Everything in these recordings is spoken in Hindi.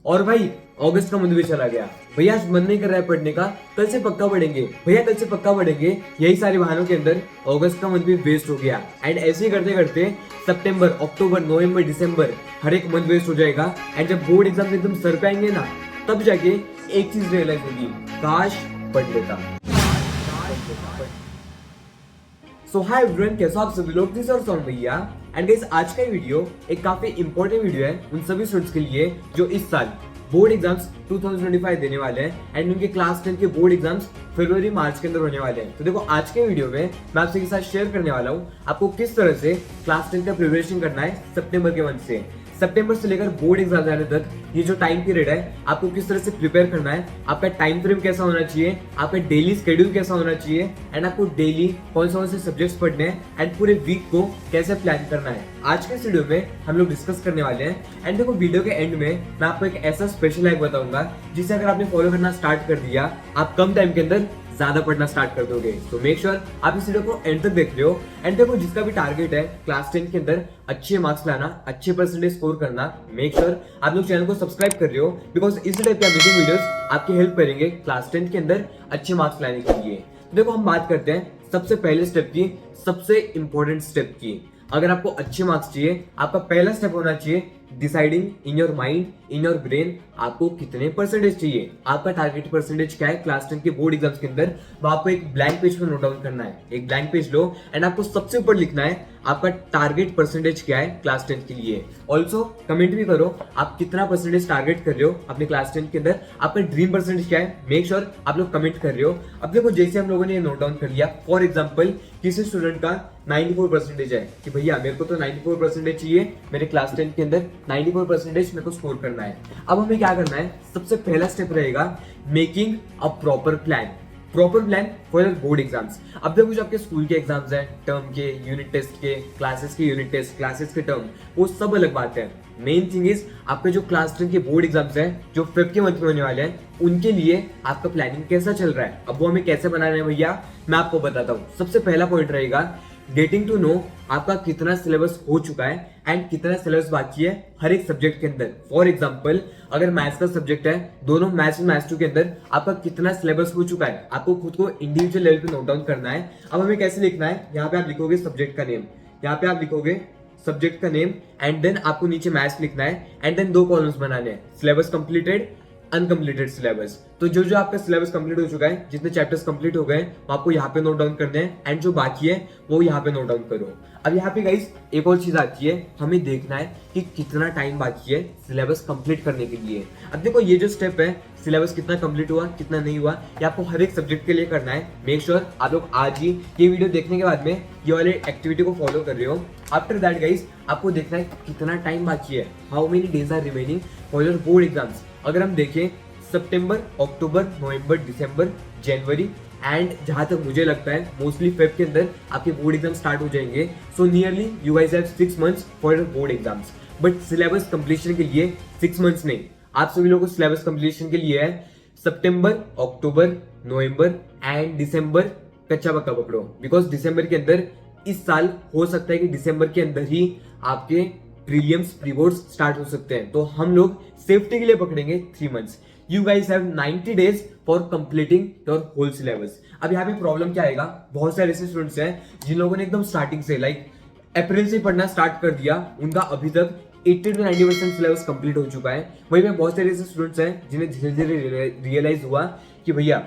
और भाई अगस्त का मंथ भी चला गया, भैया आज मन नहीं कर रहा है पढ़ने का, कल से पक्का पढ़ेंगे, भैया कल से पक्का पढ़ेंगे। यही सारे बहानों के अंदर अगस्त का मंथ भी वेस्ट हो गया। एंड ऐसे ही करते करते सितंबर, अक्टूबर, नवंबर, दिसंबर हर एक मंथ वेस्ट हो जाएगा। एंड जब बोर्ड एग्जाम एकदम सर पे आएंगे ना, तब जाके एक चीज रियलाइज होगी, काश पढ़ लेता। सो हाय एवरीवन, कैसे हो आप सभी लोग। दिस और भैया। एंड गाइस आज का वीडियो एक काफी इंपॉर्टेंट वीडियो है उन सभी स्टूडेंट्स के लिए जो इस साल बोर्ड एग्जाम्स 2025 देने वाले हैं। एंड उनके क्लास 10 के बोर्ड एग्जाम्स फरवरी मार्च के अंदर होने वाले हैं। तो देखो आज के वीडियो में मैं आपसे के साथ शेयर करने वाला हूँ आपको किस तरह से क्लास 10 का प्रिपरेशन करना है सितंबर के मंथ से। सितंबर से लेकर बोर्ड एग्जाम जाने तक ये जो टाइम पीरियड है आपको किस तरह से प्रिपेयर करना है, आपका टाइम फ्रेम कैसा होना चाहिए, आपका डेली शेड्यूल कैसा होना चाहिए, एंड आपको डेली कौन से सब्जेक्ट्स पढ़ने हैं, एंड पूरे वीक को कैसे प्लान करना है। आज के इस वीडियो में हम लोग डिस्कस करने वाले हैं। एंड देखो वीडियो के एंड में मैं आपको एक ऐसा स्पेशल हैक बताऊंगा जिसे अगर आपने फॉलो करना स्टार्ट कर दिया आप कम टाइम के अंदर ज्यादा पढ़ना स्टार्ट कर दोगे। तो मेक श्योर आप इस वीडियो को एंड तक देख रहे हो। एंड देखो जिसका भी टारगेट है क्लास 10 के अंदर अच्छे मार्क्स लाना, अच्छे परसेंटेज स्कोर करना, मेक श्योर आप लोग चैनल को सब्सक्राइब कर रहे हो, बिकॉज इस टाइप के अमेजिंग वीडियोस आपकी हेल्प करेंगे क्लास 10 के अंदर अच्छे मार्क्स लाने के लिए। तो देखो हम बात करते हैं सबसे पहले स्टेप की, सबसे इंपॉर्टेंट स्टेप की। अगर आपको अच्छे मार्क्स चाहिए, आपका पहला स्टेप होना चाहिए deciding in your mind, in your brain आपको कितने परसेंटेज चाहिए, आपका टारगेट परसेंटेज क्या है क्लास 10 के बोर्ड एग्जाम्स के अंदर। वो आपको एक ब्लैंक पेज पर नोट डाउन करना है। एक ब्लैंक पेज लो एंड आपको सबसे ऊपर लिखना है आपका टारगेट परसेंटेज क्या है क्लास 10 के लिए। ऑल्सो कमेंट भी करो आप कितना परसेंटेज टारगेट कर रहे हो अपने क्लास 10 के अंदर, आपका ड्रीम परसेंटेज क्या है। मेक श्योर आप लोग कमेंट कर रहे हो। अब देखो जैसे हम लोगों ने नोट डाउन कर लिया, फॉर एग्जाम्पल किसी स्टूडेंट का 94 परसेंटेज है कि भैया मेरे को तो 94 परसेंटेज चाहिए, मेरे क्लास 10 के अंदर 94 परसेंटेज मेरे को स्कोर करना है। अब हमें क्या करना है, सबसे पहला स्टेप रहेगा making a proper plan for your board exams. अब देखो जो आपके स्कूल के एग्जाम्स हैं, टर्म के, यूनिट टेस्ट के, क्लासेस के यूनिट टेस्ट, क्लासेस के टर्म, वो सब अलग बात है। मेन थिंग इज आपके जो क्लास 10 के बोर्ड एग्जाम्स हैं जो फेब के मंथ में होने वाले हैं, उनके लिए आपका प्लानिंग कैसा चल रहा है। अब वो हमें कैसे बनाना है भैया, मैं आपको बताता हूँ। सबसे पहला पॉइंट रहेगा गेटिंग टू नो आपका कितना सिलेबस हो चुका है एंड कितना सिलेबस बाकी है हर एक सब्जेक्ट के अंदर। फॉर एग्जांपल अगर मैथ्स का सब्जेक्ट है, दोनों मैथ्स और मैथ्स 2 के अंदर आपका कितना सिलेबस हो चुका है, आपको खुद को इंडिविजुअल लेवल पे नोट डाउन करना है। अब हमें कैसे लिखना है, यहाँ पे आप लिखोगे सब्जेक्ट का नेम, यहाँ पे आप लिखोगे सब्जेक्ट का नेम, एंड देन आपको नीचे मैथ्स लिखना है, एंड देन 2 कॉलम्स बनाने हैं, सिलेबस कंप्लीटेड, अनकम्प्लीटेड सिलेबस। तो जो जो आपका सिलेबस कंप्लीट हो चुका है, जितने चैप्टर्स कंप्लीट हो गए वो आपको यहाँ पे नोट डाउन करने हैं, एंड जो बाकी है वो यहाँ पे नोट डाउन करो। अब यहाँ पे गाइस एक और चीज आती है, हमें देखना है कि कितना टाइम बाकी है सिलेबस कंप्लीट करने के लिए। अब देखो ये जो स्टेप है सिलेबस कितना कंप्लीट हुआ कितना नहीं हुआ, ये आपको हर एक सब्जेक्ट के लिए करना है। मेक श्योर आप लोग आज ही ये वीडियो देखने के बाद में ये वाले एक्टिविटी को फॉलो कर रहे हो। आफ्टर दैट गाइस आपको देखना है कितना टाइम बाकी है, how many days are remaining for your board exams. अगर हम देखें सितंबर, अक्टूबर, नवंबर, दिसंबर, जनवरी, एंड जहां तक मुझे लगता है मोस्टली फेब के अंदर आपके बोर्ड एग्जाम स्टार्ट हो जाएंगे। So nearly you guys have 6 months for your board exams. But syllabus completion के लिए 6 मंथ्स नहीं, आप सभी लोगों को सिलेबस कंप्लीशन के लिए है सितंबर, अक्टूबर, नवंबर एंड दिसंबर कच्चा पक्का पकड़ो। बिकॉज दिसंबर के अंदर इस साल हो सकता है कि दिसंबर के अंदर ही आपके प्रीलिम्स, प्री बोर्ड्स स्टार्ट हो सकते हैं। तो हम लोग सेफ्टी के लिए पकड़ेंगे 3 months. You guys have 90 days for completing your whole syllabus। अब यहाँ पे प्रॉब्लम क्या आएगा, बहुत सारे ऐसे स्टूडेंट्स हैं जिन लोगों ने एकदम स्टार्टिंग से लाइक अप्रैल से पढ़ना स्टार्ट कर दिया, उनका अभी तक 80 to 90% सिलेबस कंप्लीट हो चुका है। वहीं पे बहुत सारे ऐसे स्टूडेंट्स हैं जिन्हें धीरे धीरे रियलाइज हुआ कि भैया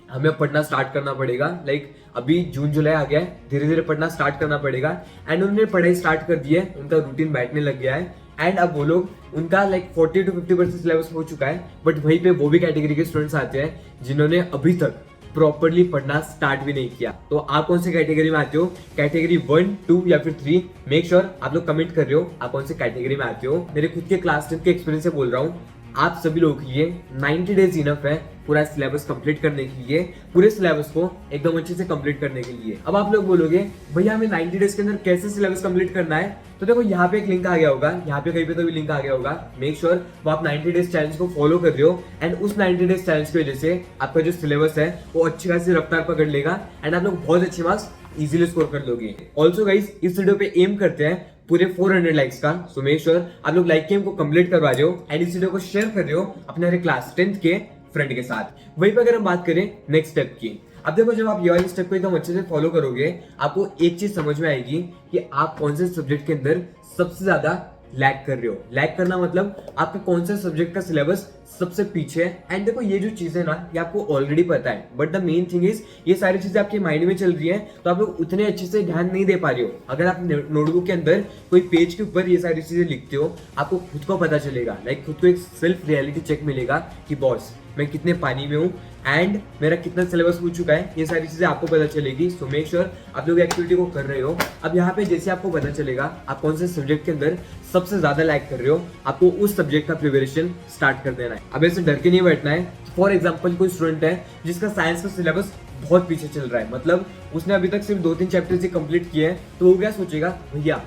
हमें पढ़ना स्टार्ट करना पड़ेगा, लाइक अभी जून जुलाई आ गया है, धीरे धीरे पढ़ना स्टार्ट करना पड़ेगा। एंड उन्होंने पढ़ाई स्टार्ट कर दी है, उनका रूटीन बैठने लग गया है, एंड अब वो लोग उनका लाइक 40 to 50% सिलेबस हो चुका है। बट वहीं पे वो भी कैटेगरी के स्टूडेंट्स आते हैं जिन्होंने अभी तक प्रॉपर्ली पढ़ना स्टार्ट भी नहीं किया। तो आप कौन से कैटेगरी में आते हो, कैटेगरी 1, 2 या फिर 3? मेक श्योर आप लोग कमेंट कर रहे हो आप कौन से कैटेगरी में आते हो। मेरे खुद के क्लास 10 के एक्सपीरियंस से बोल रहा हूँ, आप सभी लोगों के लिए 90 डेज इनफ है पूरा सिलेबस कंप्लीट करने के लिए, पूरे सिलेबस को एकदम अच्छे से कंप्लीट करने के लिए। अब आप लोग बोलोगे भैया हमें 90 डेज के अंदर कैसे सिलेबस कंप्लीट करना है, तो देखो यहाँ पे एक लिंक आ गया होगा, यहाँ पे कहीं पे तो भी लिंक आ गया होगा। मेक श्योर वो आप 90 डेज चैलेंज को फॉलो कर रहे हो, एंड उस 90 डेज चैलेंज की वजह से आपका जो सिलेबस है वो अच्छी खासी रफ्तार पकड़ लेगा, एंड आप लोग बहुत अच्छे मार्क्स इजीली स्कोर कर लोगे। ऑल्सो गाइस इस वीडियो पे एम करते हैं पूरे 400 लाइक्स का। सो मेक श्योर आप लोग लाइक गेम को कंप्लीट करवा रहे हो एंड इस वीडियो को शेयर कर रहे हो अपने क्लास 10th के फ्रेंड के साथ। वहीं पर अगर हम बात करें नेक्स्ट स्टेप की, अब देखो जब आप ये वाले स्टेप को एकदम अच्छे से फॉलो करोगे आपको एक चीज समझ में आएगी कि आप कौन से सब्जेक्ट के अंदर सबसे ज्यादा लैग कर रहे हो। लैग करना मतलब आपका कौन से सब्जेक्ट का सिलेबस सबसे पीछे है। एंड देखो ये जो चीजें ना ये आपको ऑलरेडी पता है, but the main thing is ये सारी चीजें आपके माइंड में चल रही है तो आप लोग उतने अच्छे से ध्यान नहीं दे पा रहे हो। अगर आप नोटबुक के अंदर कोई पेज के ऊपर ये सारी चीजें लिखते हो आपको खुद को पता चलेगा, लाइक खुद को एक सेल्फ रियलिटी चेक मिलेगा कि बॉस मैं कितने पानी में हूँ एंड मेरा कितना सिलेबस हो चुका है, ये सारी चीजें आपको पता चलेगी। सो मेक श्योर आप लोग एक्टिविटी को कर रहे हो। अब यहाँ पे जैसे आपको पता चलेगा आप कौन से सब्जेक्ट के अंदर सबसे ज्यादा लैग कर रहे हो, आपको उस सब्जेक्ट का प्रिपरेशन स्टार्ट कर देना है। अब ऐसे डर के नहीं बैठना है। फॉर एग्जाम्पल कोई स्टूडेंट है जिसका साइंस का सिलेबस बहुत पीछे चल रहा है, मतलब उसने अभी तक सिर्फ 2-3 चैप्टर्स ही कंप्लीट किए हैं, तो वो क्या सोचेगा, भैया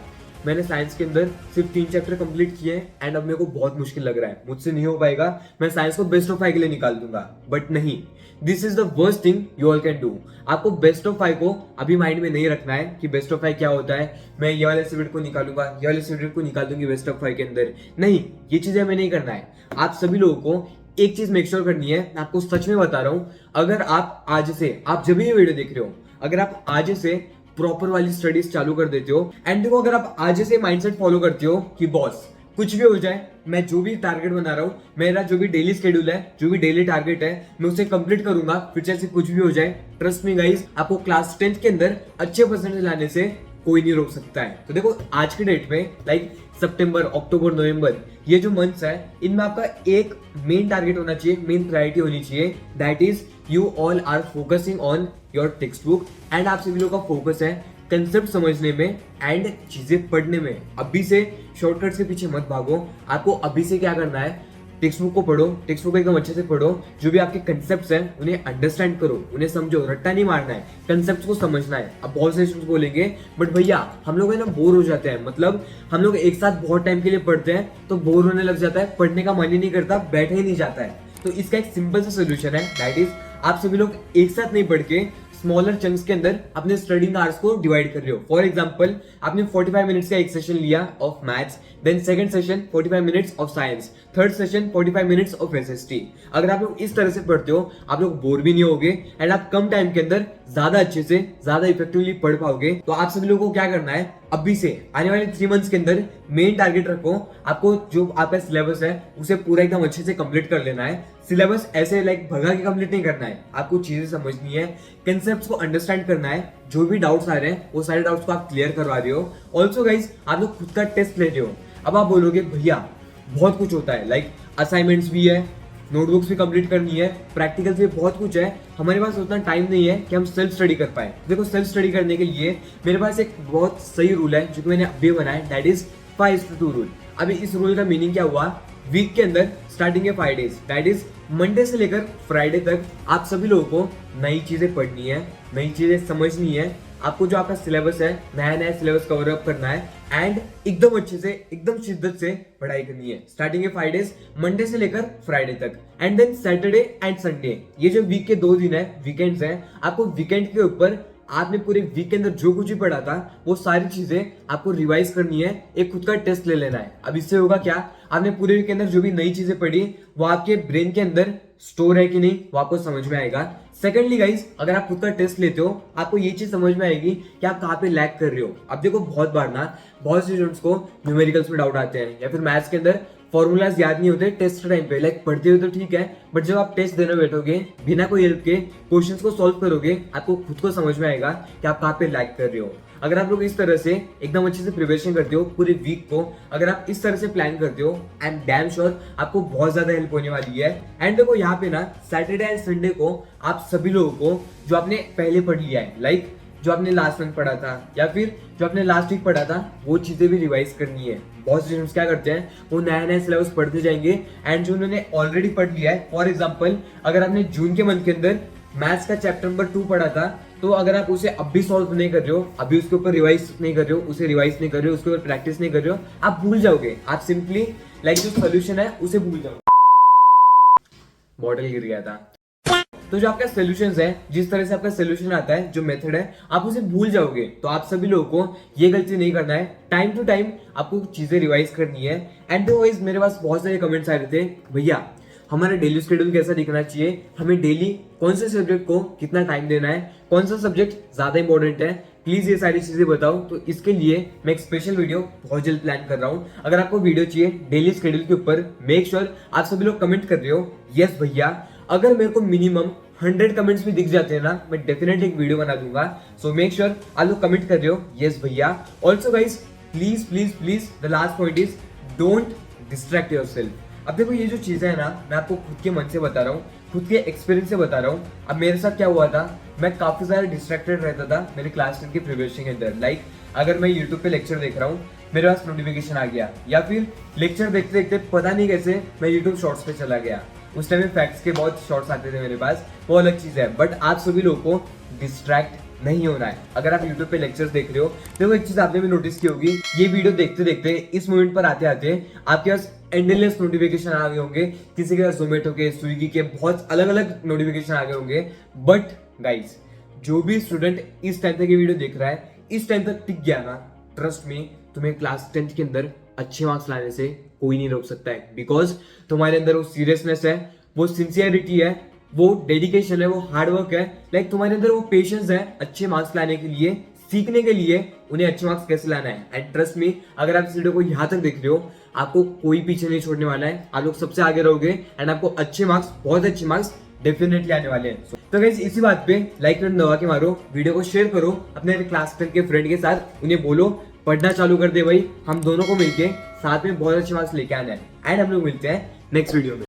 मैंने साइंस के अंदर सिर्फ 3 चैप्टर कंप्लीट किए एंड अब मेरे को बहुत मुश्किल लग रहा है, मुझसे नहीं हो पाएगा, मैं साइंस को बेस्ट ऑफ 5 के लिए निकाल दूंगा। बट नहीं, this is the worst thing you all can do. आपको बेस्ट ऑफ 5 को अभी माइंड में नहीं रखना है कि बेस्ट ऑफ 5 क्या होता है, मैं ये वाले सब्जेक्ट को निकालूंगा, ये वाले सब्जेक्ट को निकाल दूंगी बेस्ट ऑफ 5 के अंदर। नहीं, ये चीजें हमें नहीं करना है। आप सभी लोगों को एक चीज मेक श्योर करनी है, मैं आपको सच में बता रहा हूं, अगर आप आज से, आप जब भी ये वीडियो देख रहे हो, अगर आप आज से प्रॉपर वाली स्टडीज चालू कर देते हो एंड देखो अगर आप आज से माइंडसेट फॉलो करते हो कि बॉस कुछ भी हो जाए, मैं जो भी टारगेट बना रहा हूं, मेरा जो भी डेली शेड्यूल है, जो भी डेली टारगेट है, मैं उसे कंप्लीट करूंगा, फिर चाहे कुछ भी हो जाए। ट्रस्ट मी गाइस, आपको क्लास 10th के अंदर अच्छे परसेंटेज लाने से कोई नहीं रोक सकता है। तो देखो आज के डेट में लाइक सितंबर, अक्टूबर, नवंबर, ये जो मंथ्स है इनमें आपका एक मेन टारगेट होना चाहिए, मेन प्रायोरिटी होनी चाहिए, that is you all are focusing on your textbook. And आप सभी लोगों का फोकस है कंसेप्ट समझने में एंड चीजें पढ़ने में। अभी से शॉर्टकट्स के पीछे मत भागो, आपको अभी से क्या करना है, टेक्स्ट बुक को पढ़ो, टेक्स्ट बुक एकदम अच्छे से पढ़ो, जो भी आपके कंसेप्ट्स हैं उन्हें अंडरस्टैंड करो, उन्हें समझो, रट्टा नहीं मारना है, कंसेप्ट्स को समझना है। अब बहुत से स्टूडेंट्स बोलेंगे बट भैया हम लोग है ना बोर हो जाते हैं, मतलब हम लोग एक साथ बहुत टाइम के लिए पढ़ते हैं तो बोर होने लग जाता है, पढ़ने का मन ही नहीं करता, बैठा ही नहीं जाता है। तो इसका एक सिंपल सा सोल्यूशन है, दैट इज आप सभी लोग एक साथ नहीं पढ़ के स्मॉलर चंक्स के अंदर अपने स्टडिंग आवर्स को डिवाइड कर रहे हो। फॉर एग्जांपल आपने 45 मिनट्स का एक सेशन लिया of maths, then second session 45 minutes of science, third session 45 minutes of SST. अगर आप लोग इस तरह से पढ़ते हो आप लोग बोर भी नहीं होगे एंड आप कम टाइम के अंदर ज्यादा अच्छे से ज्यादा इफेक्टिवली पढ़ पाओगे। तो आप सभी लोगों को क्या करना है, अभी से आने वाले 3 मंथ्स के अंदर मेन टारगेट रखो, आपको जो आपका सिलेबस है उसे पूरा एकदम अच्छे से कंप्लीट कर लेना है। सिलेबस ऐसे लाइक भगा के कंप्लीट नहीं करना है, आपको चीजें समझनी है, कंसेप्ट्स को अंडरस्टैंड करना है, जो भी डाउट्स आ रहे हैं वो सारे डाउट्स को आप क्लियर करवा रहे हो। ऑल्सो गाइज आप लोग खुद का टेस्ट ले रहे हो। अब आप बोलोगे भैया बहुत कुछ होता है, लाइक असाइनमेंट्स भी है, नोटबुक्स भी कंप्लीट करनी है, प्रैक्टिकल्स भी बहुत कुछ है, हमारे पास उतना टाइम नहीं है कि हम सेल्फ स्टडी कर पाए। देखो सेल्फ स्टडी करने के लिए मेरे पास एक बहुत सही रूल है जो कि मैंने अभी बनाया, दैट इज 5:2 रूल। अभी इस रूल का मीनिंग क्या हुआ, वीक के अंदर स्टार्टिंग के 5 डेज, दैट इज मंडे से लेकर फ्राइडे तक आप सभी लोगों को नई चीजें पढ़नी है, नई चीजें समझनी है, आपको जो आपका सिलेबस है नया नया सिलेबस कवर अप करना है एंड एकदम अच्छे से एकदम शिद्दत से पढ़ाई करनी है। स्टार्टिंग के 5 डेज मंडे से लेकर फ्राइडे तक and then Saturday and Sunday, ये जो वीक के 2 दिन है वीकेंड्स हैं, आपको वीकेंड के ऊपर आपने पूरे वीक के अंदर जो कुछ भी पढ़ा था वो सारी चीजें आपको रिवाइज करनी है, एक खुद का टेस्ट ले लेना है। अब इससे होगा क्या, आपने पूरे वीक के अंदर जो भी नई चीजें पढ़ी वो आपके ब्रेन के अंदर स्टोर है कि नहीं वो आपको समझ में आएगा। सेकेंडली गाइज अगर आप खुद का टेस्ट लेते हो आपको ये चीज समझ में आएगी कि आप कहाँ पे लैग कर रहे हो। अब देखो बहुत बार ना बहुत से स्टूडेंट्स को न्यूमेरिकल्स में डाउट आते हैं या फिर मैथ्स के अंदर फॉर्मूलाज याद नहीं होते टेस्ट टाइम पे, लाइक पढ़ते हुए तो ठीक है बट जब आप टेस्ट देने बैठोगे बिना कोई हेल्प के क्वेश्चंस को सॉल्व करोगे आपको खुद को समझ में आएगा कि आप कहाँ पे लैग कर रहे हो। अगर आप लोग इस तरह से एकदम अच्छे से प्रिपरेशन करते हो पूरे वीक को, अगर आप इस तरह से प्लान करते हो आई एम डैम श्योर आपको बहुत ज्यादा हेल्प होने वाली है। एंड देखो यहाँ पे ना सैटरडे एंड संडे को आप सभी लोगों को जो आपने पहले पढ़ लिया है, लाइक जो आपने लास्ट मंथ पढ़ा था या फिर जो आपने लास्ट वीक पढ़ा था वो चीजें भी रिवाइज करनी है। बहुत स्टूडेंट्स क्या करते हैं वो नया नया सिलेबस पढ़ते जाएंगे एंड जो उन्होंने ऑलरेडी पढ़ लिया है, फॉर एग्जांपल अगर आपने जून के मंथ के अंदर मैथ्स का चैप्टर नंबर 2 पढ़ा था तो अगर आप उसे अब भी सॉल्व नहीं कर रहे हो, अभी उसके ऊपर रिवाइज नहीं कर रहे हो, उसे रिवाइज नहीं कर रहे हो, उसके ऊपर प्रैक्टिस नहीं कर रहे हो, आप भूल जाओगे, आप सिंपली लाइक जो सोल्यूशन है उसे भूल जाओगे। बॉटल गिर गया था। तो जो आपका सोल्यूशन है, जिस तरह से आपका सोल्यूशन आता है, जो मेथड है, आप उसे भूल जाओगे। तो आप सभी लोगों को ये गलती नहीं करना है, टाइम टू टाइम आपको चीजें रिवाइज करनी है। एंड गाइस मेरे पास बहुत सारे कमेंट्स आ रहे थे, भैया हमारा डेली शेड्यूल कैसा दिखना चाहिए, हमें डेली कौन से सब्जेक्ट को कितना टाइम देना है, कौन सा सब्जेक्ट ज्यादा इंपॉर्टेंट है, प्लीज ये सारी चीजें बताओ। तो इसके लिए मैं एक स्पेशल वीडियो बहुत जल्द प्लान कर रहा हूँ। अगर आपको वीडियो चाहिए डेली शेड्यूल के ऊपर, मेक श्योर आप सभी लोग कमेंट कर रहे हो यस भैया। अगर मेरे को मिनिमम 100 कमेंट्स भी दिख जाते हैं ना, मैं डेफिनेटली एक वीडियो बना दूंगा। सो मेक श्योर आप लोग कमेंट कर रहे हो यस भैया। Also guys please please please the last point is don't distract yourself. अब देखो ये जो चीजें है ना, मैं आपको खुद के मन से बता रहा हूँ, खुद के एक्सपीरियंस से बता रहा हूँ। अब मेरे साथ क्या हुआ था, मैं काफी ज्यादा डिस्ट्रैक्टेड रहता था मेरे क्लास 10 की प्रिपरेशन के अंदर। लाइक अगर मैं यूट्यूब पे लेक्चर देख रहा हूँ, मेरे पास नोटिफिकेशन आ गया, या फिर लेक्चर देखते देखते पता नहीं कैसे मैं यूट्यूब शॉर्ट्स पे चला गया। उस टाइम में फैक्ट्स के बहुत शॉर्ट्स आते थे मेरे पास, वो अलग चीज है। बट आप सभी लोगों को डिस्ट्रैक्ट नहीं होना है। अगर आप YouTube पे लेक्चर्स देख रहे हो, देखो एक चीज आपने भी नोटिस की होगी, ये वीडियो देखते देखते इस मोमेंट पर आते आते आपके पास एंडलेस नोटिफिकेशन आ गए होंगे, किसी के पास जोमेटो के, स्विगी के, बहुत अलग अलग नोटिफिकेशन आ गए होंगे। बट गाइस जो भी स्टूडेंट इस टाइम तक ये वीडियो देख रहा है, इस टाइम तक टिक गया ना, ट्रस्ट मी तुम्हें क्लास 10 के अंदर अच्छे मार्क्स लाने से कोई नहीं रोक सकता है। बिकॉज तुम्हारे अंदर वो सीरियसनेस है, वो सिंसियरिटी है, वो डेडिकेशन है, वो हार्डवर्क है। लाइक तुम्हारे अंदर वो पेशेंस है अच्छे मार्क्स लाने के लिए, सीखने के लिए उन्हें अच्छे मार्क्स कैसे लाना है। एंड ट्रस्ट मी, अगर आप इस वीडियो को यहाँ तक देख रहे हो, आपको कोई पीछे नहीं छोड़ने वाला है। आप लोग सबसे आगे रहोगे एंड आपको अच्छे मार्क्स, बहुत अच्छे मार्क्स डेफिनेटली आने वाले हैं। तो गाइस इसी बात पे लाइक बटन दबा के मारो, वीडियो को शेयर करो अपने क्लास 10 के फ्रेंड के साथ, उन्हें बोलो पढ़ना चालू कर दे भाई, हम दोनों को मिलके साथ में बहुत अच्छे मार्क्स लेके आना है। एंड हम लोग मिलते हैं नेक्स्ट वीडियो में।